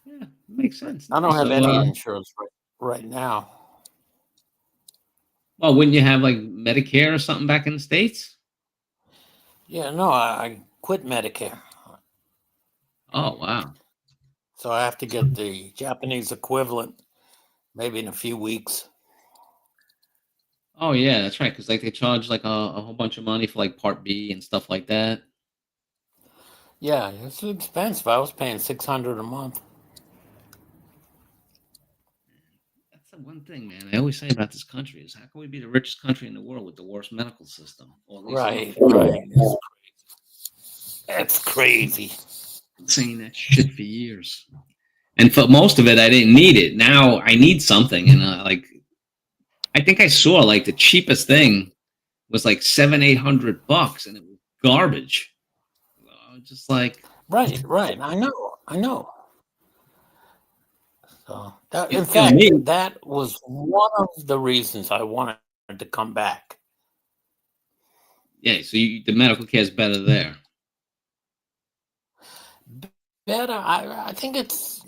Speaker 1: Yeah, makes sense.
Speaker 3: I don't
Speaker 1: Nice.
Speaker 3: have
Speaker 1: So,
Speaker 3: any insurance right now.
Speaker 1: well, wouldn't you have like Medicare or something back in the States?
Speaker 3: Yeah, no, I quit Medicare,
Speaker 1: Oh, wow.
Speaker 3: so I have to get the Japanese equivalent maybe in a few weeks.
Speaker 1: Oh, yeah, that's right. Because like they charge like a whole bunch of money for like Part B and stuff like that.
Speaker 3: Yeah, it's expensive. I was paying $600 a month.
Speaker 1: That's the one thing, man. I always say about this country is how can we be the richest country in the world with the worst medical system, or at least
Speaker 3: Right,
Speaker 1: unaffordable?
Speaker 3: right. That's crazy.
Speaker 1: Been saying that shit for years, and for most of it, I didn't need it. Now I need something, and like I think I saw like the cheapest thing was like $700-800, and it was garbage. Just like
Speaker 3: Right, right. I know. So that, in
Speaker 1: you know
Speaker 3: fact,
Speaker 1: me.
Speaker 3: that was one of the reasons I wanted to come back.
Speaker 1: Yeah, so the medical care is better there.
Speaker 3: Better, I think it's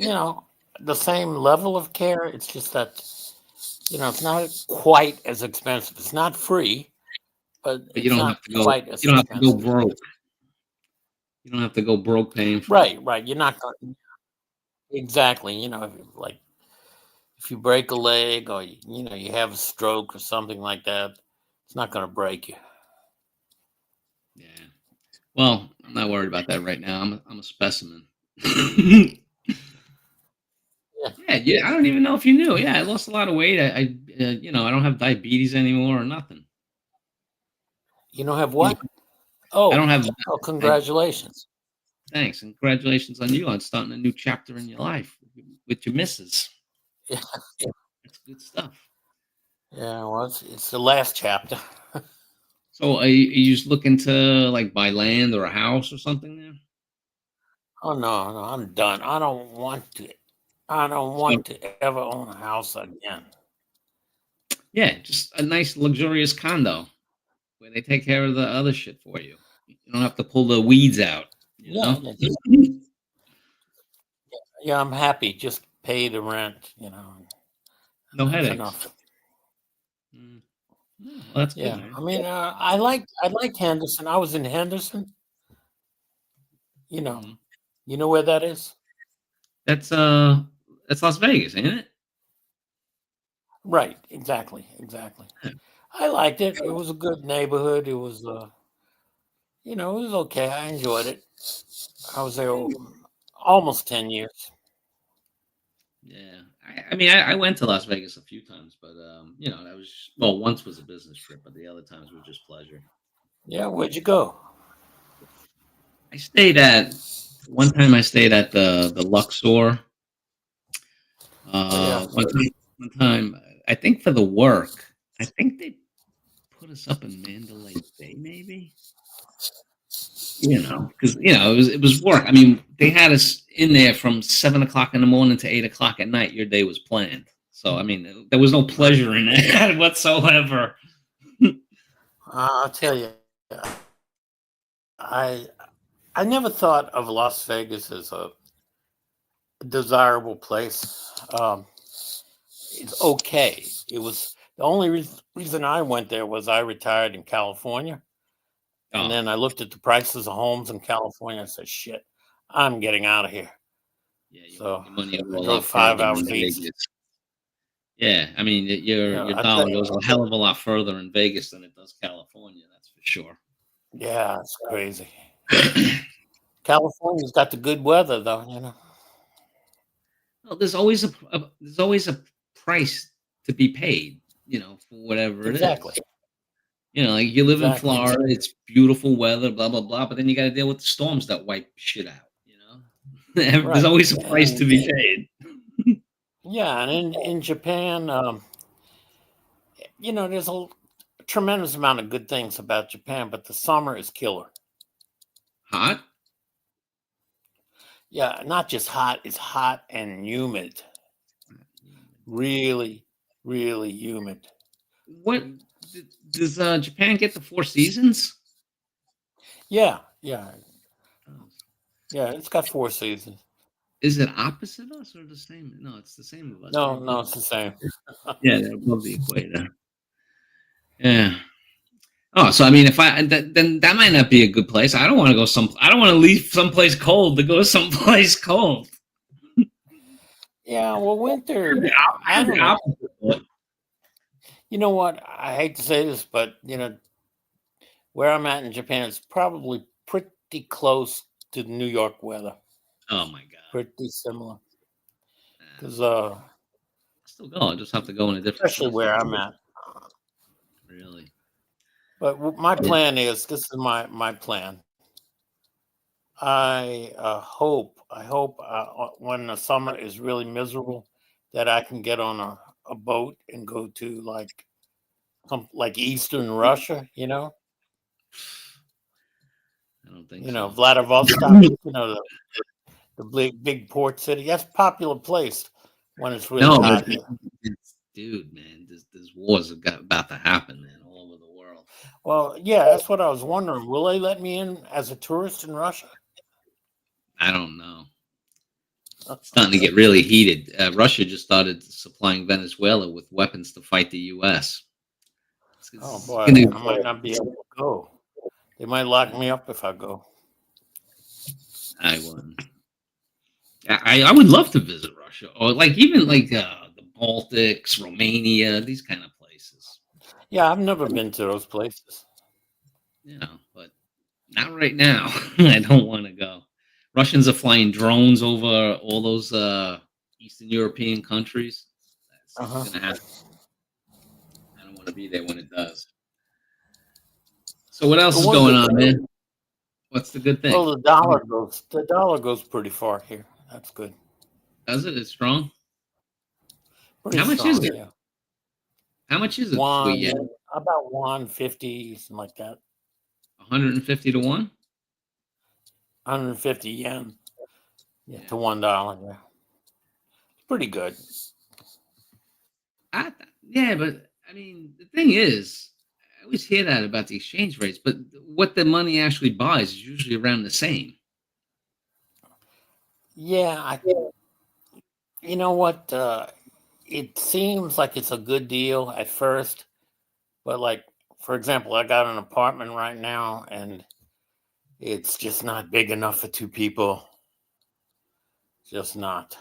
Speaker 3: the same level of care. It's just that it's not quite as expensive. It's not free, but
Speaker 1: But you
Speaker 3: it's
Speaker 1: don't
Speaker 3: not
Speaker 1: have to go.
Speaker 3: quite as
Speaker 1: You don't have to go
Speaker 3: expensive.
Speaker 1: broke. You don't have to go broke paying for it.
Speaker 3: Right, right. You're not going exactly. Like if you break a leg or you have a stroke or something like that, it's not going to break you.
Speaker 1: Yeah. Well, I'm not worried about that right now. I'm a specimen. Yeah, yeah. I don't even know if you knew. Yeah, I lost a lot of weight. I don't have diabetes anymore or nothing.
Speaker 3: You don't have
Speaker 1: You know,
Speaker 3: what?
Speaker 1: I don't
Speaker 3: Oh,
Speaker 1: have.
Speaker 3: congratulations.
Speaker 1: Thanks, and congratulations on you on starting a new chapter in your life with your missus.
Speaker 3: Yeah,
Speaker 1: That's good stuff.
Speaker 3: yeah. Well, it's the last chapter.
Speaker 1: So, are you just looking to like buy land or a house or something there?
Speaker 3: Oh no, no, I'm done. I don't want to. I don't
Speaker 1: So,
Speaker 3: want to ever own a house again.
Speaker 1: yeah, just a nice luxurious condo where they take care of the other shit for you. You don't have to pull the weeds out. You
Speaker 3: Yeah,
Speaker 1: know,
Speaker 3: yeah. I'm happy. Just pay the rent.
Speaker 1: no
Speaker 3: That's
Speaker 1: headaches.
Speaker 3: enough.
Speaker 1: Mm. Well, that's good,
Speaker 3: Yeah,
Speaker 1: man.
Speaker 3: I mean, I like Henderson. I was in Henderson. You know,
Speaker 1: Mhm.
Speaker 3: you know where that is?
Speaker 1: That's uh, that's Las Vegas, ain't it?
Speaker 3: Right. Exactly. Exactly.
Speaker 1: Yeah.
Speaker 3: I liked it. It was a good neighborhood. It was, it was okay. I enjoyed it. I was there almost 10 years.
Speaker 1: Yeah, I mean, I went to Las Vegas a few times, but that was well, once was a business trip, but the other times were just pleasure.
Speaker 3: Yeah, where'd you go?
Speaker 1: I stayed at one time. I stayed at the Luxor.
Speaker 3: Oh yeah.
Speaker 1: One time, I think for the work, I think they put us up in Mandalay Bay, maybe. Because it was work. I mean, they had us in there from 7 o'clock in the morning to 8 o'clock at night. Your day was planned, so I mean, there was no pleasure in that whatsoever.
Speaker 3: I'll tell you, I I never thought of Las Vegas as a desirable place. It's okay. It was the only reason I went there was I retired in California, and
Speaker 1: Oh,
Speaker 3: then I looked at the prices of homes in California and said, "Shit, I'm getting out of here."
Speaker 1: yeah,
Speaker 3: So
Speaker 1: your money will
Speaker 3: I
Speaker 1: go a
Speaker 3: drove
Speaker 1: lot
Speaker 3: 5 hours
Speaker 1: further in
Speaker 3: east.
Speaker 1: Vegas. Yeah, I mean, your
Speaker 3: I tell
Speaker 1: dollar
Speaker 3: you,
Speaker 1: goes a hell of a lot further in Vegas than it does California. That's for sure.
Speaker 3: yeah, it's crazy. California's got the good weather, though.
Speaker 1: Well, there's always a price to be paid, for whatever it
Speaker 3: Exactly,
Speaker 1: is. Like you live in
Speaker 3: exactly.
Speaker 1: Florida, it's beautiful weather, blah blah blah, but then you got to deal with the storms that wipe shit out. There's
Speaker 3: Right,
Speaker 1: always a price
Speaker 3: and
Speaker 1: to be paid.
Speaker 3: yeah, and in Japan, there's a tremendous amount of good things about Japan, but the summer is killer.
Speaker 1: Hot?
Speaker 3: Yeah, not just hot, it's hot and humid. Really, really humid.
Speaker 1: What does Japan get the four seasons?
Speaker 3: Yeah, yeah, yeah. It's got 4 seasons.
Speaker 1: Is it opposite us or the same? No, it's the same of us.
Speaker 3: No,
Speaker 1: They're
Speaker 3: no,
Speaker 1: above.
Speaker 3: it's the same.
Speaker 1: Yeah, they're above the equator. Yeah. Oh, so I mean, if then that might not be a good place. I don't want to go some. I don't want to leave someplace cold to go someplace cold.
Speaker 3: Yeah, well, winter.
Speaker 1: I
Speaker 3: I
Speaker 1: have the
Speaker 3: don't know.
Speaker 1: opposite.
Speaker 3: You know what? I hate to say this, but where I'm at in Japan is probably pretty close to New York weather.
Speaker 1: Oh my god.
Speaker 3: Pretty similar. Because
Speaker 1: Still go. I just have to go in a different
Speaker 3: especially
Speaker 1: season.
Speaker 3: where I'm at.
Speaker 1: Really.
Speaker 3: But my
Speaker 1: Yeah.
Speaker 3: plan is this is my plan. I hope when the summer is really miserable that I can get on a boat and go to like Eastern Russia.
Speaker 1: I don't think so.
Speaker 3: Vladivostok. The big port city. That's a popular place when it's really
Speaker 1: No, but
Speaker 3: hot here.
Speaker 1: dude, man, there's wars about to happen, man, all over the world.
Speaker 3: Well, yeah, that's what I was wondering. Will they let me in as a tourist in Russia?
Speaker 1: I don't know. It's starting to get really heated. Russia just started supplying Venezuela with weapons to fight the U.S.
Speaker 3: Oh
Speaker 1: It's
Speaker 3: boy,
Speaker 1: gonna-
Speaker 3: I might not be able to go. They might lock me up if I go.
Speaker 1: I wouldn't. I would love to visit Russia, or even the Baltics, Romania, these kind of places.
Speaker 3: Yeah, I've never been to those places.
Speaker 1: But not right now. I don't want to go. Russians are flying drones over all those Eastern European countries. That's
Speaker 3: Uh-huh.
Speaker 1: gonna happen. I don't want to be there when it does. So what else
Speaker 3: The
Speaker 1: is
Speaker 3: one
Speaker 1: going
Speaker 3: good
Speaker 1: on,
Speaker 3: thing-
Speaker 1: man? What's the good thing?
Speaker 3: Well, the dollar goes pretty far here. That's good.
Speaker 1: Does it? It's strong.
Speaker 3: Pretty
Speaker 1: How much
Speaker 3: strong,
Speaker 1: is it?
Speaker 3: yeah.
Speaker 1: How much is it to a
Speaker 3: One
Speaker 1: yen?
Speaker 3: about 150, something like that.
Speaker 1: 150 to 1?
Speaker 3: 150 yen. Yeah,
Speaker 1: Yeah.
Speaker 3: to $1. Yeah, pretty good.
Speaker 1: Yeah, but I mean, the thing is, I always hear that about the exchange rates, but what the money actually buys is usually around the same.
Speaker 3: Yeah, you know what? It seems like it's a good deal at first, but for example, I got an apartment right now, and it's just not big enough for two people. Just not.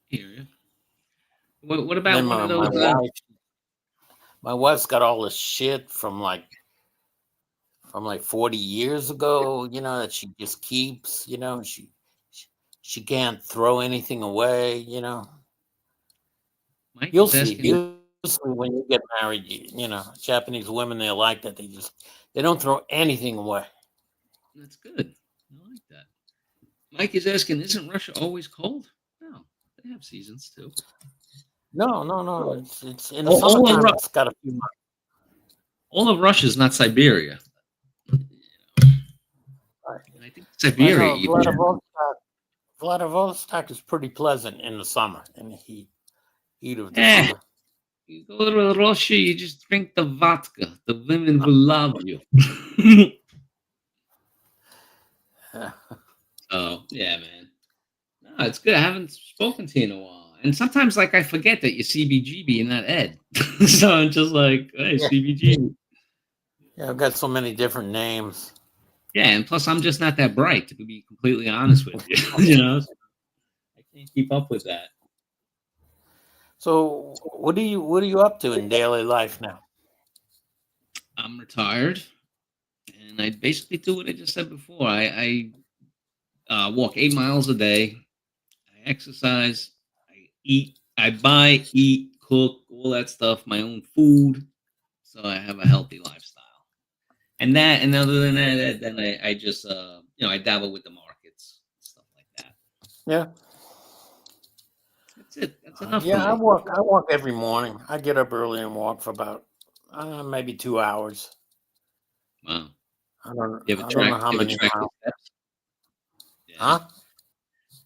Speaker 1: Hear you. What
Speaker 3: And
Speaker 1: about
Speaker 3: then
Speaker 1: one of
Speaker 3: my
Speaker 1: those?
Speaker 3: wife's got all this shit from 40 years ago, that she just keeps, she can't throw anything away.
Speaker 1: Mike
Speaker 3: You'll
Speaker 1: is
Speaker 3: see.
Speaker 1: asking you.
Speaker 3: Usually, when you get married, Japanese women, they're like that. They don't throw anything away.
Speaker 1: That's good. I like that. Mike is asking, isn't Russia always cold? No, they have seasons too.
Speaker 3: No. It's in the
Speaker 1: All of
Speaker 3: summertime.
Speaker 1: Ru-
Speaker 3: It's got a few months.
Speaker 1: all of Russia is not Siberia.
Speaker 3: Right.
Speaker 1: And I think
Speaker 3: I
Speaker 1: Siberia.
Speaker 3: know Vladivostok is pretty pleasant in the summer, in the heat of the summer.
Speaker 1: You go to Russia, you just drink the vodka. The women will love you. Oh, yeah, man. No, it's good. I haven't spoken to you in a while. And sometimes, like, I forget that you're CBGB and not Ed. So I'm just like, hey,
Speaker 3: Yeah.
Speaker 1: CBGB.
Speaker 3: Yeah, I've got so many different names.
Speaker 1: Yeah, and plus, I'm just not that bright, to be completely honest with you. I can't keep up with that.
Speaker 3: So, what are you up to in daily life now?
Speaker 1: I'm retired, and I basically do what I just said before. I walk 8 miles a day. I exercise. I eat. I buy, eat, cook, all that stuff. My own food, so I have a healthy lifestyle. And other than that, then I just I dabble with the markets, stuff like that.
Speaker 3: Yeah.
Speaker 1: That's it. That's enough.
Speaker 3: Yeah,
Speaker 1: For
Speaker 3: I
Speaker 1: me.
Speaker 3: walk every morning. I get up early and walk for about maybe 2 hours.
Speaker 1: Wow.
Speaker 3: I don't
Speaker 1: You have a
Speaker 3: know
Speaker 1: track.
Speaker 3: how
Speaker 1: You have a
Speaker 3: many
Speaker 1: track your
Speaker 3: miles.
Speaker 1: steps. Yeah.
Speaker 3: Huh?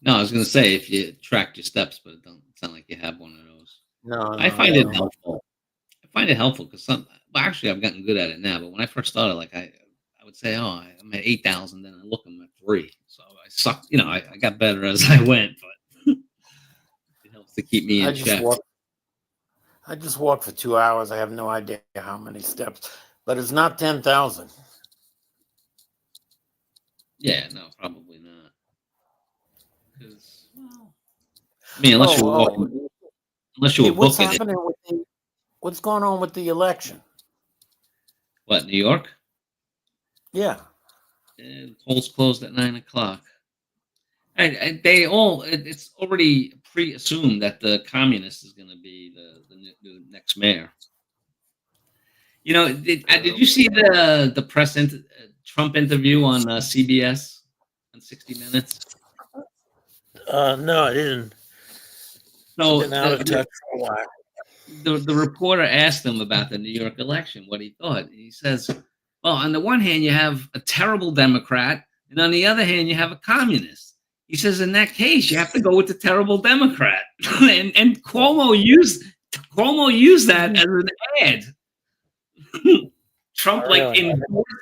Speaker 1: No, I was gonna say if you tracked your steps, but it don't sound like you have one of those.
Speaker 3: No,
Speaker 1: I
Speaker 3: no,
Speaker 1: find it
Speaker 3: no.
Speaker 1: helpful. I find it helpful because actually, I've gotten good at it now. But when I first started, like I would say, oh, I'm at 8,000, then I look, I'm at 3. So I suck. I got better as I went, but it helps to keep me
Speaker 3: I
Speaker 1: in
Speaker 3: just
Speaker 1: check.
Speaker 3: walk. I just walk for 2 hours. I have no idea how many steps, but it's not 10,000.
Speaker 1: Yeah, no, probably not. Because, well, I mean, unless you're walking, unless you
Speaker 3: Hey,
Speaker 1: were booking it.
Speaker 3: what's going on with the election?
Speaker 1: What, New York?
Speaker 3: Yeah.
Speaker 1: And polls closed at 9 o'clock. And it's already pre-assumed that the communist is going to be the next mayor. Did you see the Trump interview on CBS on 60 Minutes?
Speaker 3: No, I didn't.
Speaker 1: So
Speaker 3: Been out of touch for a while.
Speaker 1: the reporter asked him about the New York election, what he thought. He says, well, on the one hand, you have a terrible Democrat, and on the other hand, you have a communist. He says, in that case, you have to go with the terrible Democrat. and Cuomo used that as an ad. Trump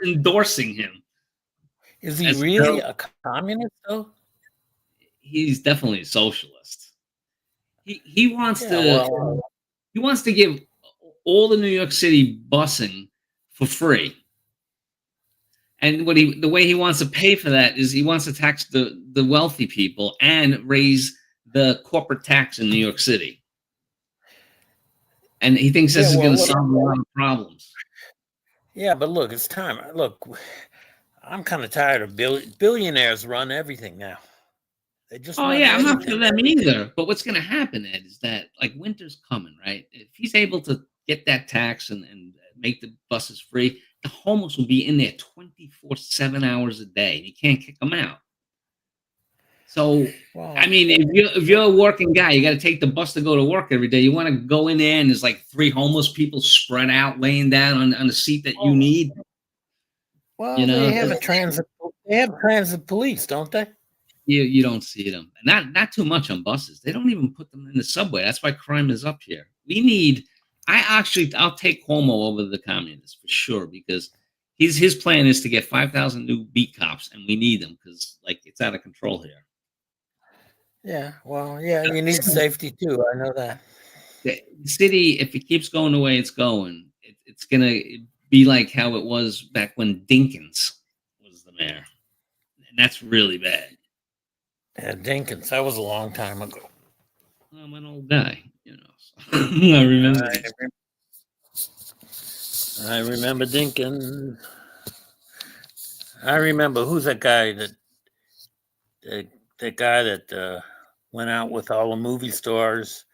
Speaker 1: endorsing him.
Speaker 3: Is he really a communist though?
Speaker 1: He's definitely a socialist. He wants to give all the New York City busing for free. And the way he wants to pay for that is he wants to tax the wealthy people and raise the corporate tax in New York City. And he thinks this is going to solve a lot of problems.
Speaker 3: Yeah, but look, it's time. Look, I'm kind of tired of billionaires run everything now. They just
Speaker 1: I'm not for them either. But what's going to happen, Ed, is that like winter's coming, right? If he's able to get that tax and make the buses free, the homeless will be in there 7 hours a day. You can't kick them out. So, I mean, if you're a working guy, you got to take the bus to go to work every day. You want to go in there and there's like 3 homeless people spread out, laying down on the seat that you need.
Speaker 3: Well, they have transit police, don't they?
Speaker 1: You don't see them. Not too much on buses. They don't even put them in the subway. That's why crime is up here. I'll take Cuomo over the communists for sure, because his plan is to get 5,000 new beat cops, and we need them because like it's out of control here.
Speaker 3: Yeah, well, yeah, you need safety too. I know that.
Speaker 1: The city, if it keeps going the way it's going, it's going to be like how it was back when Dinkins was the mayor. And that's really bad.
Speaker 3: Yeah, Dinkins, that was a long time ago.
Speaker 1: I'm an old guy, So I remember.
Speaker 3: I remember Dinkins. I remember who's that guy that that guy that went out with all the movie stars.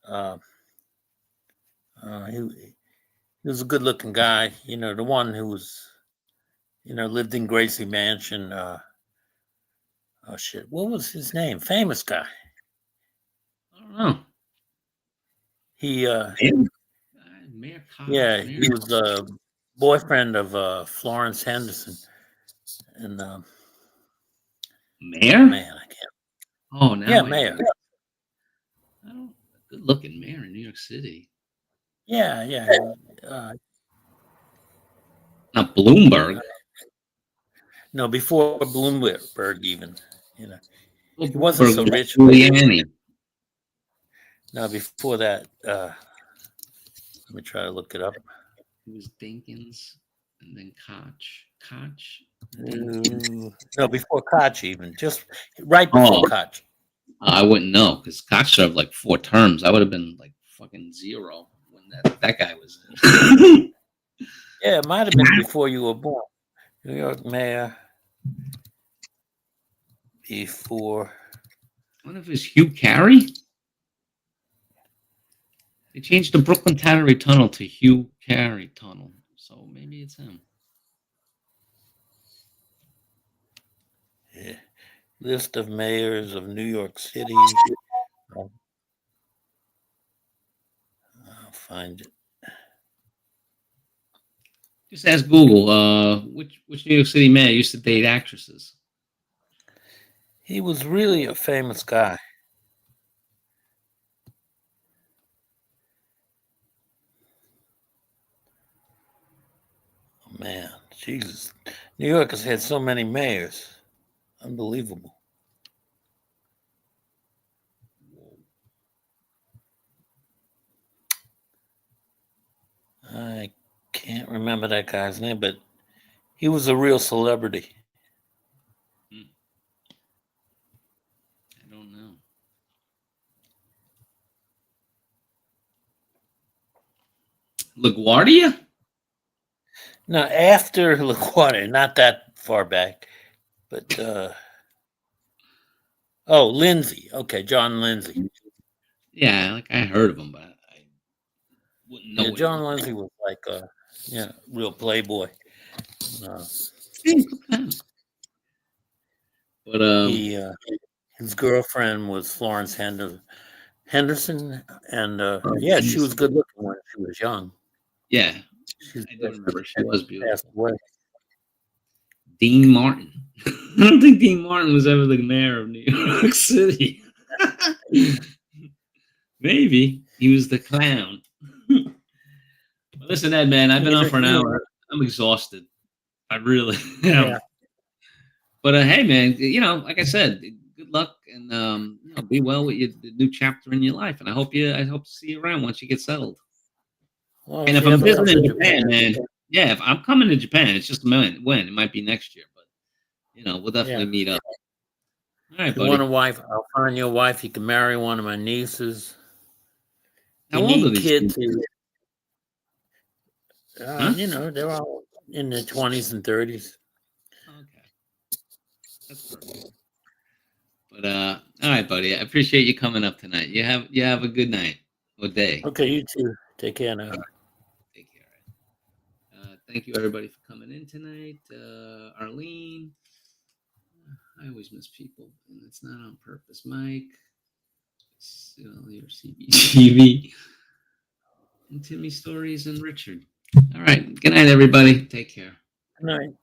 Speaker 3: Uh, he was a good looking guy. The one who was lived in Gracie Mansion. Oh shit, what was his name? Famous guy.
Speaker 1: I don't know.
Speaker 3: He
Speaker 1: Mayor
Speaker 3: yeah,
Speaker 1: Mayor,
Speaker 3: he was the boyfriend of Florence Henderson, and
Speaker 1: Mayor?
Speaker 3: man, I can't.
Speaker 1: Oh, now
Speaker 3: Yeah,
Speaker 1: I
Speaker 3: Mayor.
Speaker 1: know. Oh, good looking mayor in New York City.
Speaker 3: Yeah, yeah.
Speaker 1: Not Bloomberg.
Speaker 3: No, before Bloomberg even.
Speaker 1: Well,
Speaker 3: He wasn't
Speaker 1: Bloomberg
Speaker 3: so
Speaker 1: was
Speaker 3: rich.
Speaker 1: Giuliani.
Speaker 3: No, before that. Let me try to look it up.
Speaker 1: It was Dinkins and then Koch. Koch?
Speaker 3: No, before Koch even. Just right before Koch.
Speaker 1: I wouldn't know because Koch served like 4 terms. I would have been like fucking 0 when that guy was in.
Speaker 3: Yeah, it might have been before you were born. New York mayor before.
Speaker 1: I wonder if it was Hugh Carey? They changed the Brooklyn Tannery Tunnel to Hugh Carey Tunnel. So maybe it's him.
Speaker 3: Yeah. List of mayors of New York City. I'll find it.
Speaker 1: Just ask Google, which New York City mayor used to date actresses?
Speaker 3: He was really a famous guy. Oh, man, Jesus. New York has had so many mayors. Unbelievable. I can't remember that guy's name, but he was a real celebrity.
Speaker 1: I don't know. LaGuardia?
Speaker 3: No, after LaGuardia, not that far back, but Lindsay. Okay, John Lindsay.
Speaker 1: Yeah, like I heard of him, but I wouldn't know.
Speaker 3: Yeah, John Lindsay was like a real playboy.
Speaker 1: But
Speaker 3: his girlfriend was Florence Henderson, and she was good looking when she was young.
Speaker 1: Yeah, I do remember she was beautiful.
Speaker 3: Passed away.
Speaker 1: Dean Martin. I don't think Dean Martin was ever the mayor of New York City. Maybe he was the clown. Listen, Ed, man, I've been on for an hour. I'm exhausted. I really am. Yeah. But hey, man, like I said, good luck and be well with the new chapter in your life. And I hope to see you around once you get settled. Well, and if I'm visiting Japan, man, yeah, if I'm coming to Japan, it's just when it might be next year, but we'll definitely meet up. All right, buddy.
Speaker 3: You want a wife? I'll find you a wife. You can marry one of my nieces.
Speaker 1: How old are these kids?
Speaker 3: They're all in their 20s and 30s.
Speaker 1: Okay, that's perfect. But all right, buddy. I appreciate you coming up tonight. You have a good night or day.
Speaker 3: Okay, you too. Take care now.
Speaker 1: Take care. Thank you, everybody, for coming in tonight. Arlene. I always miss people, and it's not on purpose. Mike. Your CBTV. And Timmy Stories and Richard. All right. Good night, everybody. Take care.
Speaker 3: Good night.